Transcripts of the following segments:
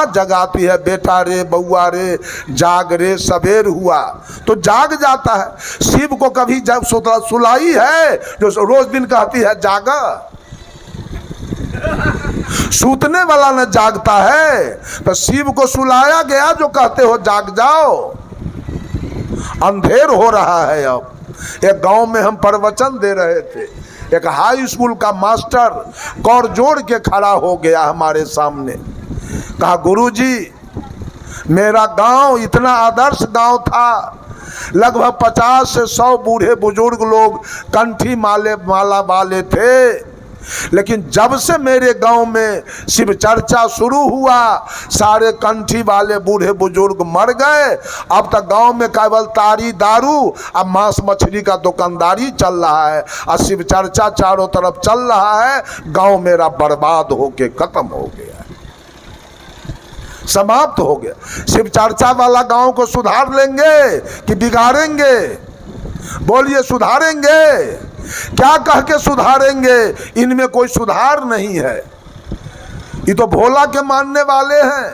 जगाती है, बेटा रे बउआ रे जाग रे सवेर हुआ, तो जाग जाता है। शिव को कभी जब सुलाई है जो रोज दिन कहती है जागा, सूतने वाला न जागता है, तो शिव को सुलाया गया जो कहते हो जाग जाओ। अंधेर हो रहा है। अब एक गांव में हम प्रवचन दे रहे थे, एक हाई स्कूल का मास्टर कौर जोड़ के खड़ा हो गया हमारे सामने, कहा गुरुजी मेरा गांव इतना आदर्श गांव था, लगभग 50 से 100 बूढ़े बुजुर्ग लोग कंठी माला वाले थे, लेकिन जब से मेरे गांव में शिव चर्चा शुरू हुआ सारे कंठी वाले बूढ़े बुजुर्ग मर गए। अब तक गांव में केवल तारी दारू और मांस मछली का दुकानदारी चल रहा है और शिव चर्चा चारों तरफ चल रहा है। गांव मेरा बर्बाद होके खत्म हो गया, समाप्त हो गया। शिव चर्चा वाला गांव को सुधार लेंगे कि बिगाड़ेंगे? बोलिए, सुधारेंगे? क्या कह के सुधारेंगे? इनमें कोई सुधार नहीं है। ये तो भोला के मानने वाले हैं,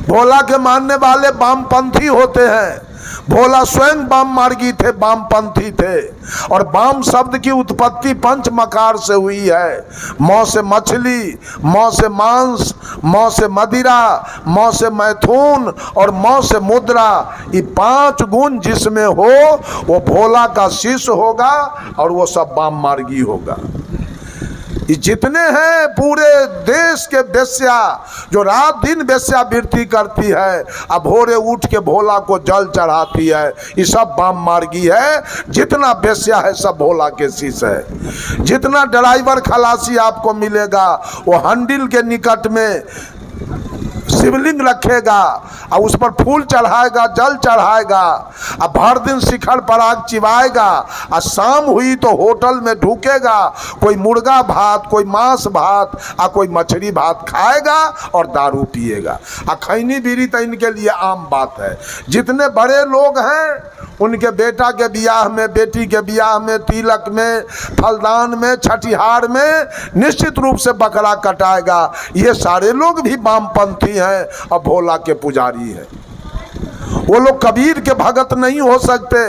भोला के मानने वाले वामपंथी होते हैं। भोला स्वयं वाम मार्गी थे, वामपंथी थे। और वाम शब्द की उत्पत्ति पंच मकार से हुई है। मौ से मछली, मौ से मांस, मौ से मदिरा, मौ से मैथुन और मौ से मुद्रा। ये 5 गुण जिसमें हो वो भोला का शिष्य होगा और वो सब वाम मार्गी होगा। ये जितने हैं पूरे देश के वेश्या जो रात दिन वेश्यावृत्ति करती है, अब भोरे उठ के भोला को जल चढ़ाती है, ये सब वाम मार्गी है। जितना वेश्या है सब भोला के शिष्य है। जितना ड्राइवर खलासी आपको मिलेगा वो हंडिल के निकट में शिवलिंग रखेगा और उस पर फूल चढ़ाएगा, जल चढ़ाएगा और भर दिन शिखर पराग चिबाएगा और शाम हुई तो होटल में ढूकेगा, कोई मुर्गा भात, कोई मांस भात और कोई मछली भात खाएगा और दारू पिएगा। और खैनी बीड़ी तो इनके लिए आम बात है। जितने बड़े लोग हैं उनके बेटा के बियाह में, बेटी के बियाह में, तिलक में, फलदान में, छठिहार में निश्चित रूप से बकरा कटाएगा। ये सारे लोग भी वामपंथी हैं और भोला के पुजारी हैं। वो लोग कबीर के भगत नहीं हो सकते।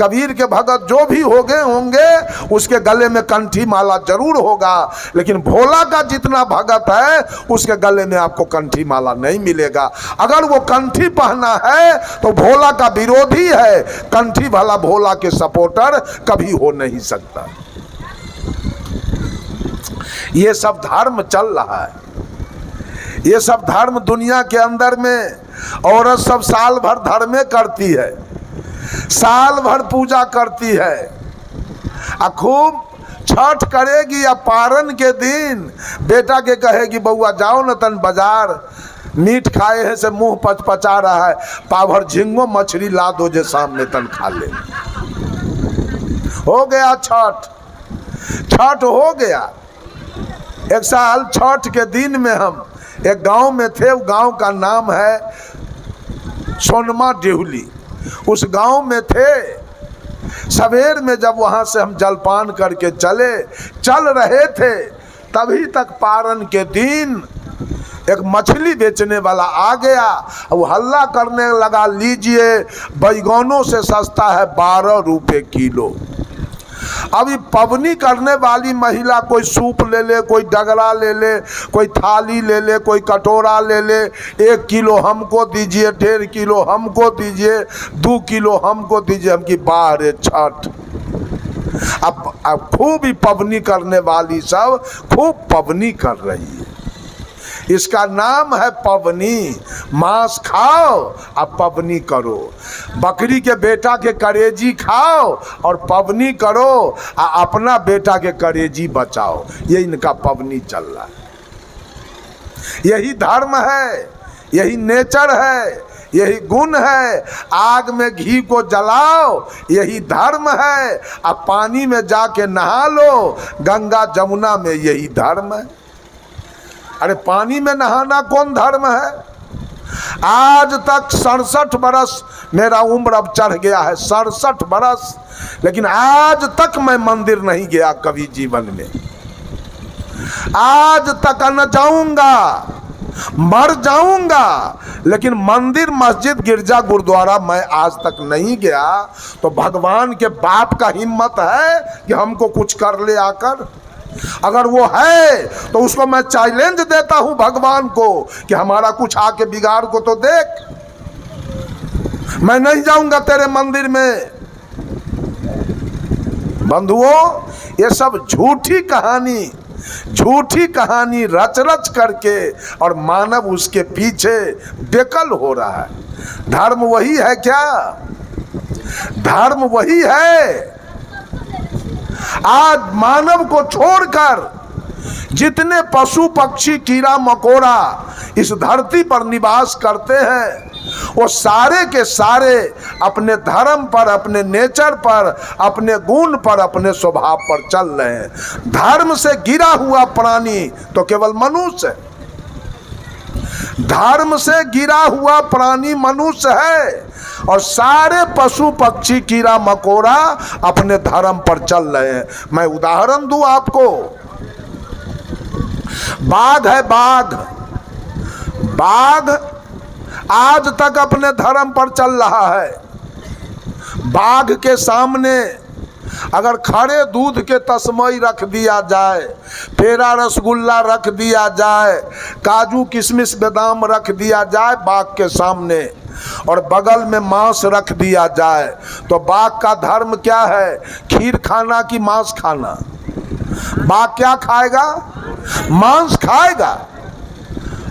कबीर के भगत जो भी होंगे उसके गले में कंठी माला जरूर होगा, लेकिन भोला का जितना भगत है उसके गले में आपको कंठी माला नहीं मिलेगा। अगर वो कंठी पहना है तो भोला का विरोधी है, कंठी वाला भोला के सपोर्टर कभी हो नहीं सकता। ये सब धर्म चल रहा है, ये सब धर्म दुनिया के अंदर में। औरत सब साल भर धर्मे करती है, साल भर पूजा करती है, खूब छठ करेगी। या पारन के दिन बेटा के कहेगी बउआ जाओ न तन बाजार, मीट खाए है से मुंह पचपचा रहा है, पाभर झिंगो मछली ला दो जे सामने तन खा ले। हो गया छठ, छठ हो गया। एक साल छठ के दिन में हम एक गांव में थे, वो गांव का नाम है सोनमा डेहुली। उस गांव में थे। सवेर में जब वहां से हम जलपान करके चल रहे थे, तभी तक पारन के दिन एक मछली बेचने वाला आ गया। वो हल्ला करने लगा, लीजिए बैगनों से सस्ता है 12 रुपये किलो। अभी पवनी करने वाली महिला कोई सूप ले ले, कोई डगरा ले ले, कोई थाली ले ले, कोई कटोरा ले ले, 1 किलो हमको दीजिए, 1.5 किलो हमको दीजिए, 2 किलो हमको दीजिए। हम की बाहर छठ। अब खूब ही पवनी करने वाली सब खूब पवनी कर रही है। इसका नाम है पवनी। मांस खाओ और पवनी करो। बकरी के बेटा के करेजी खाओ और पवनी करो और अपना बेटा के करेजी बचाओ। ये इनका पवनी चल रहा है। यही धर्म है, यही नेचर है, यही गुण है। आग में घी को जलाओ, यही धर्म है। अब पानी में जाके नहा लो, गंगा जमुना में, यही धर्म है। अरे पानी में नहाना कौन धर्म है? आज तक 67 बरस मेरा उम्र अब चढ़ गया है, 67 बरस, लेकिन आज तक मैं मंदिर नहीं गया कभी जीवन में। आज तक न जाऊंगा। मर जाऊंगा लेकिन मंदिर मस्जिद गिरजा गुरुद्वारा मैं आज तक नहीं गया, तो भगवान के बाप का हिम्मत है कि हमको कुछ कर ले आकर? अगर वो है तो उसको मैं चैलेंज देता हूं भगवान को कि हमारा कुछ आके बिगाड़ को तो देख। मैं नहीं जाऊंगा तेरे मंदिर में। बंधुओं, ये सब झूठी कहानी रच रच करके और मानव उसके पीछे बेकल हो रहा है। धर्म वही है क्या? धर्म वही है। आज मानव को छोड़कर जितने पशु पक्षी कीड़ा मकोड़ा इस धरती पर निवास करते हैं, वो सारे के सारे अपने धर्म पर, अपने नेचर पर, अपने गुण पर, अपने स्वभाव पर चल रहे हैं। धर्म से गिरा हुआ प्राणी तो केवल मनुष्य है। धर्म से गिरा हुआ प्राणी मनुष्य है और सारे पशु पक्षी कीड़ा मकोड़ा अपने धर्म पर चल रहे हैं। मैं उदाहरण दूं आपको, बाघ है, बाघ आज तक अपने धर्म पर चल रहा है। बाघ के सामने अगर खड़े दूध के तस्मई रख दिया जाए, पेड़ा रसगुल्ला रख दिया जाए, काजू किशमिश बादाम रख दिया जाए बाघ के सामने, और बगल में मांस रख दिया जाए, तो बाघ का धर्म क्या है? खीर खाना कि मांस खाना? बाघ क्या खाएगा? मांस खाएगा।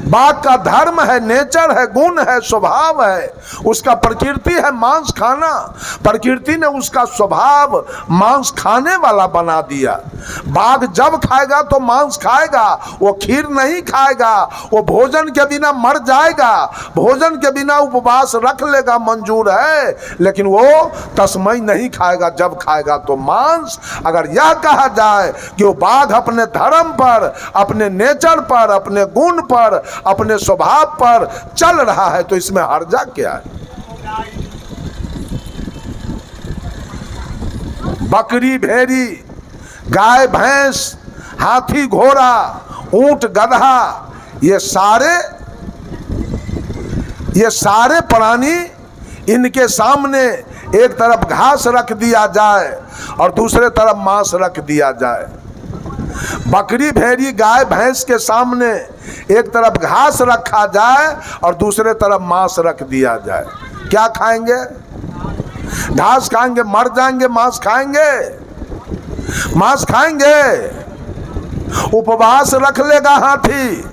बाघ का धर्म है, नेचर है, गुण है, स्वभाव है, उसका प्रकृति है मांस खाना। प्रकृति ने उसका स्वभाव मांस खाने वाला बना दिया। बाघ जब खाएगा तो मांस खाएगा, वो खीर नहीं खाएगा। वो भोजन के बिना मर जाएगा, भोजन के बिना उपवास रख लेगा, मंजूर है, लेकिन वो तस्मई नहीं खाएगा। जब खाएगा तो मांस। अगर यह कहा जाए कि वो बाघ अपने धर्म पर, अपने नेचर पर, अपने गुण पर, अपने स्वभाव पर चल रहा है, तो इसमें हर्जा क्या है? बकरी भेड़ी, गाय भैंस, हाथी घोड़ा, ऊंट गधा, ये सारे प्राणी, इनके सामने एक तरफ घास रख दिया जाए और दूसरे तरफ मांस रख दिया जाए। बकरी भेड़ी गाय भैंस के सामने एक तरफ घास रखा जाए और दूसरे तरफ मांस रख दिया जाए, क्या खाएंगे? घास खाएंगे, मर जाएंगे। मांस खाएंगे? मांस खाएंगे। उपवास रख लेगा हाथी,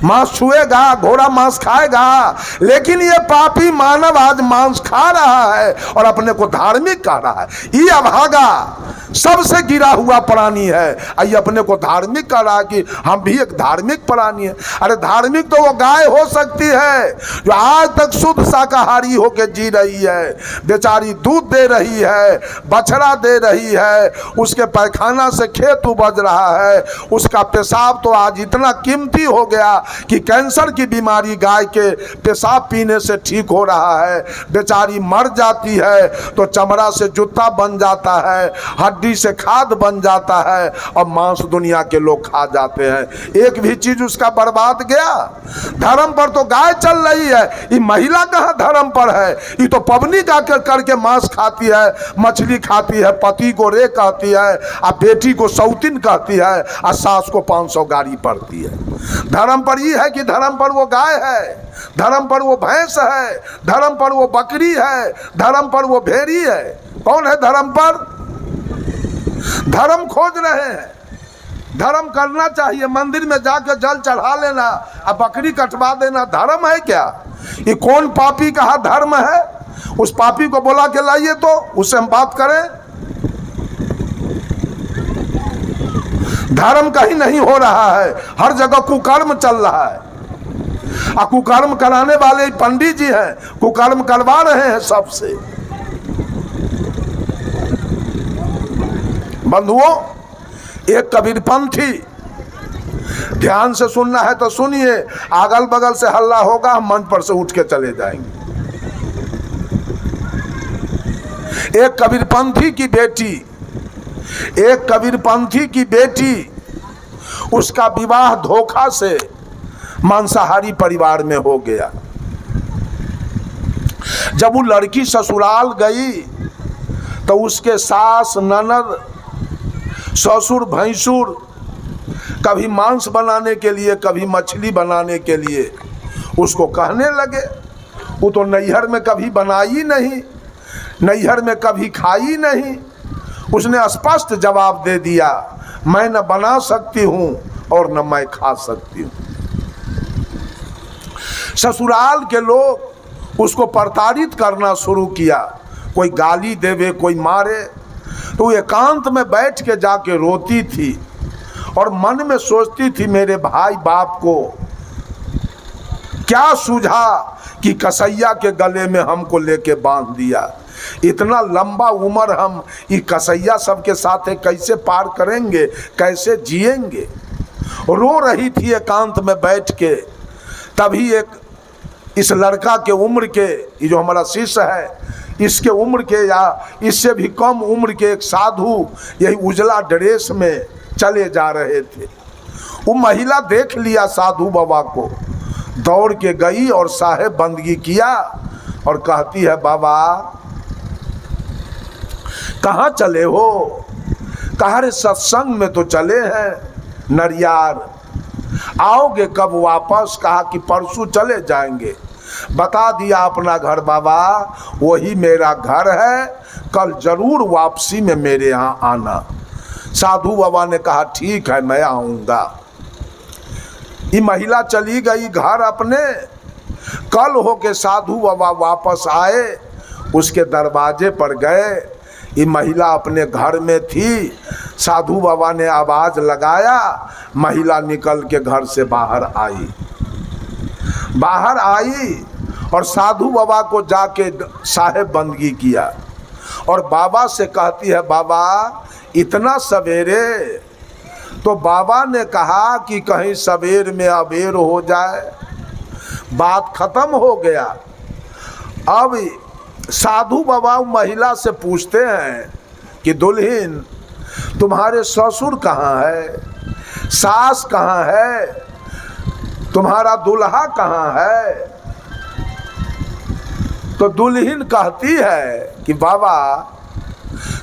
मांस छुएगा, घोड़ा मांस खाएगा, लेकिन ये पापी मानव आज मांस खा रहा है और अपने को धार्मिक कह रहा है। ये अभागा सबसे गिरा हुआ प्राणी है, ये अपने को धार्मिक कह रहा है कि हम भी एक धार्मिक प्राणी है। अरे धार्मिक तो वो गाय हो सकती है जो आज तक शुद्ध शाकाहारी होकर जी रही है, बेचारी दूध दे रही है, बछड़ा दे रही है, उसके पैखाना से खेत उपज रहा है, उसका पेशाब तो आज इतना कीमती हो गया कि कैंसर की बीमारी गाय के पेशाब पीने से ठीक हो रहा है। बेचारी मर जाती है तो चमड़ा से जूता बन जाता है, हड्डी से खाद बन जाता है और मांस दुनिया के लोग खा जाते हैं। एक भी चीज उसका बर्बाद गया? धर्म पर तो गाय चल रही है, ये महिला कहाँ धर्म पर है? ये तो पबनी जाकर करके मांस खाती है, मछली खाती है, पति को रे कहती है, और बेटी को सौतीन कहती है, और सास को 500 गाड़ी पड़ती है। धर्म पर ये है कि धर्म पर वो गाय है, धर्म पर वो भैंस है, धर्म पर वो बकरी है, धर्म पर वो भेड़ी है। कौन है धर्म पर? धर्म खोज रहे हैं। धर्म करना चाहिए, मंदिर में जाकर जल चढ़ा लेना और बकरी कटवा देना धर्म है क्या? ये कौन पापी कहा धर्म है? उस पापी को बुला के लाइए तो उससे हम बात करें। धर्म कहीं नहीं हो रहा है, हर जगह कुकर्म चल रहा है, और कुकर्म कराने वाले पंडित जी हैं, कुकर्म करवा रहे हैं सबसे। बंधुओं, एक कबीरपंथी, ध्यान से सुनना है तो सुनिए, अगल बगल से हल्ला होगा, हम मंच पर से उठ के चले जाएंगे। एक कबीरपंथी की बेटी, उसका विवाह धोखा से मांसाहारी परिवार में हो गया। जब वो लड़की ससुराल गई तो उसके सास ननद ससुर भैंसुर कभी मांस बनाने के लिए कभी मछली बनाने के लिए उसको कहने लगे। वो तो नैहर में कभी बनाई नहीं, नैहर में कभी खाई नहीं। उसने स्पष्ट जवाब दे दिया, मैं न बना सकती हूँ और न मैं खा सकती हूँ। ससुराल के लोग उसको प्रताड़ित करना शुरू किया, कोई गाली देवे कोई मारे। तो एकांत में बैठ के जाके रोती थी और मन में सोचती थी मेरे भाई बाप को क्या सूझा कि कसैया के गले में हमको लेके बांध दिया। इतना लंबा उम्र हम ये कसैया सबके साथ कैसे पार करेंगे, कैसे जिएंगे। रो रही थी एकांत में बैठ के। तभी एक इस लड़का के उम्र के, ये जो हमारा शिष्य है, इसके उम्र के या इससे भी कम उम्र के एक साधु यही उजला ड्रेस में चले जा रहे थे। वो महिला देख लिया साधु बाबा को, दौड़ के गई और साहेब बंदगी किया और कहती है, बाबा कहाँ चले हो? कहा रे सत्संग में तो चले हैं नरियार, आओगे कब वापस? कहा कि परसों चले जाएंगे। बता दिया अपना घर, बाबा वही मेरा घर है, कल जरूर वापसी में मेरे यहाँ आना। साधु बाबा ने कहा ठीक है मैं आऊँगा। ये महिला चली गई घर अपने। कल हो के साधु बाबा वापस आए, उसके दरवाजे पर गए। ये महिला अपने घर में थी। साधु बाबा ने आवाज़ लगाया, महिला निकल के घर से बाहर आई। बाहर आई और साधु बाबा को जाके साहेब बंदगी किया और बाबा से कहती है, बाबा इतना सवेरे? तो बाबा ने कहा कि कहीं सवेर में अबेर हो जाए। बात खत्म हो गया। अब साधु बाबा महिला से पूछते हैं कि दुल्हन तुम्हारे ससुर कहाँ है, सास कहाँ है, तुम्हारा दुल्हा कहाँ है? तो दुल्हन कहती है कि बाबा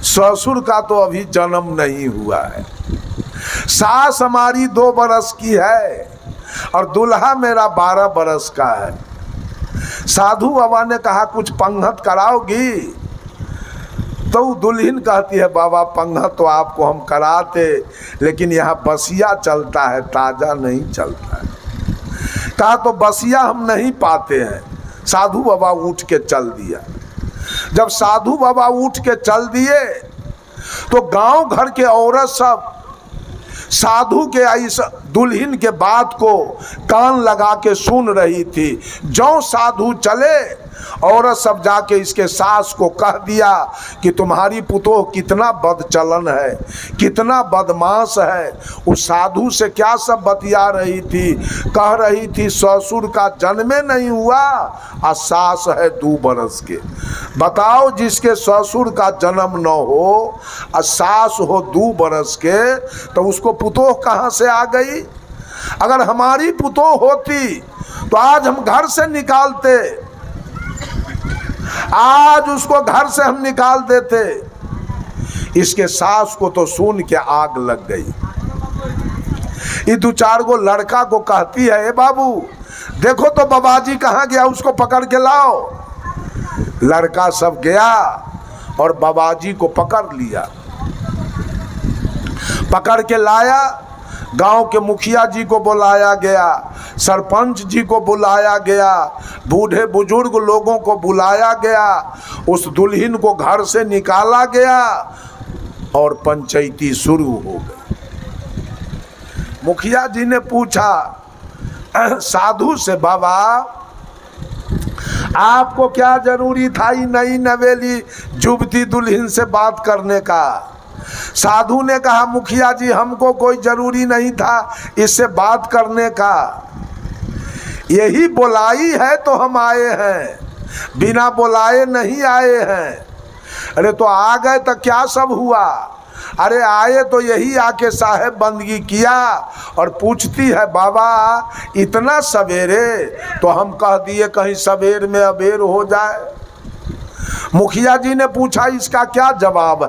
ससुर का तो अभी जन्म नहीं हुआ है, सास हमारी 2 बरस की है और दुल्हा मेरा 12 बरस का है। साधु बाबा ने कहा कुछ पंगत कराओगी? तो दुल्हन कहती है, बाबा पंगत तो आपको हम कराते, लेकिन यहाँ बसिया चलता है, ताज़ा नहीं चलता है। कहा तो बसिया हम नहीं पाते हैं। साधु बाबा उठ के चल दिया। जब साधु बाबा उठ के चल दिए तो गांव घर के औरत सब साधु के इस दुल्हन के बात को कान लगा के सुन रही थी। जो साधु चले औरत सब जाके इसके सास को कह दिया कि तुम्हारी पुतोह कितना बदचलन है, कितना बदमाश है। उस साधु से क्या सब बतिया रही थी, कह रही थी ससुर का जन्मे नहीं हुआ और सास है 2 बरस के। बताओ जिसके ससुर का जन्म न हो और सास हो 2 बरस के, तो उसको पुतोह कहाँ से आ गई? अगर हमारी पुतोह होती तो आज हम घर से निकालते, आज उसको घर से हम निकाल देते। इसके सास को तो सुन के आग लग गई। ये 2-4 गो लड़का को कहती है, ए बाबू देखो तो बाबाजी कहाँ गया, उसको पकड़ के लाओ। लड़का सब गया और बाबाजी को पकड़ लिया। पकड़ के लाया, गांव के मुखिया जी को बुलाया गया, सरपंच जी को बुलाया गया, बूढ़े बुजुर्ग लोगों को बुलाया गया। उस दुल्हन को घर से निकाला गया और पंचायती शुरू हो गई। मुखिया जी ने पूछा साधु से, बाबा आपको क्या जरूरी था ये नई नवेली जुबती दुल्हन से बात करने का? साधु ने कहा, मुखिया जी हमको कोई जरूरी नहीं था इससे बात करने का, यही बुलाई है तो हम आए हैं, बिना बुलाए नहीं आए हैं। अरे तो आ गए तो क्या सब हुआ? अरे आए तो यही आके साहेब बंदगी किया और पूछती है बाबा इतना सवेरे, तो हम कह दिए कहीं सवेर में अबेर हो जाए। मुखिया जी ने पूछा इसका क्या जवाब है?